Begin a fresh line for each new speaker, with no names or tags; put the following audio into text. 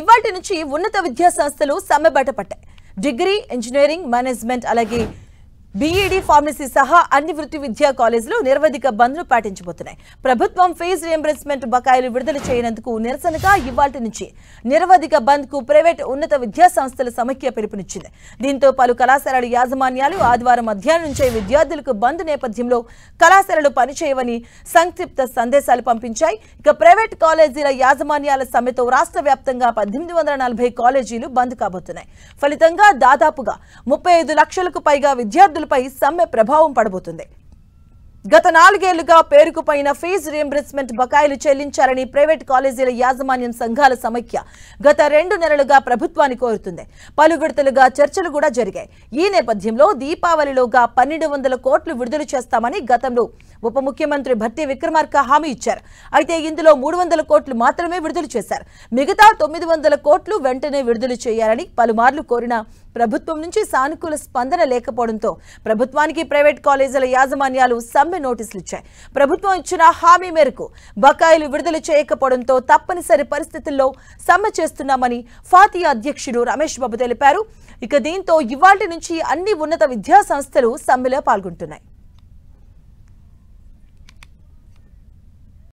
ఇవాల్టి నుంచి ఉన్నత విద్యా సంస్థలు సమ్మె బాట పట్టాయి. డిగ్రీ, ఇంజనీరింగ్, మేనేజ్మెంట్ అలాగే బీఈడీ, ఫార్మసీ సహా అన్ని వృత్తి విద్యా కాలేజీలు నిరవధిక బంద్ను పాటించబోతున్నాయి. ప్రభుత్వం ఫీజు రియంబర్స్మెంట్ బకాయిలు విడుదల చేయనందుకు నిరసనగా ఇవాల్టి నుంచి నిరవధిక బంద్ కు ప్రైవేట్ ఉన్నత విద్యా సంస్థల సమైక్య పిలుపునిచ్చింది. దీంతో పలు కళాశాలల యాజమాన్యాలు ఆదివారం మధ్యాహ్నం నుంచే విద్యార్థులకు బంద్ నేపథ్యంలో కళాశాలలు పనిచేయవని సంక్షిప్త సందేశాలు పంపించాయి. ఇక ప్రైవేట్ కాలేజీల యాజమాన్యాల సమ్మెతో రాష్ట్ర వ్యాప్తంగా 1840 కాలేజీలు బంద్ కాబోతున్నాయి. ఫలితంగా దాదాపుగా 35 లక్షలకు పైగా విద్యార్థులు సమ్మె ప్రభావం పడబోతుంది. గత 4 ఏళ్లుగా పేరుకుపోయిన ఫీజు రియంబర్స్మెంట్ బకాయిలు చెల్లించాలని ప్రైవేట్ కాలేజీల యాజమాన్యం సంఘాల సమైక్య గత 2 నెలలుగా ప్రభుత్వాన్ని కోరుతుంది. పలు విడతలుగా చర్చలు కూడా జరిగాయి. ఈ నేపథ్యంలో దీపావళిలోగా 1200 కోట్లు విడుదల చేస్తామని గతంలో ఉప ముఖ్యమంత్రి భట్టి విక్రమార్క హామీ ఇచ్చారు. అయితే ఇందులో 300 కోట్లు మాత్రమే విడుదల చేశారు. మిగతా 900 కోట్లు వెంటనే విడుదల చేయాలని పలుమార్లు కోరిన ప్రభుత్వం నుంచి సానుకూల స్పందన లేకపోవడంతో ప్రభుత్వానికి ప్రైవేట్ కాలేజీల యాజమాన్యాలు సమ్మె నోటీసులు ఇచ్చాయి. ప్రభుత్వం ఇచ్చిన హామీ మేరకు బకాయిలు విడుదల చేయకపోవడంతో తప్పనిసరి పరిస్థితుల్లో సమ్మె చేస్తున్నామని ఫాతియా అధ్యక్షుడు రమేష్ బాబు తెలిపారు. ఇక దీంతో ఇవాల్టి నుంచి అన్ని ఉన్నత విద్యా సంస్థలు సమ్మెలో పాల్గొంటున్నాయి.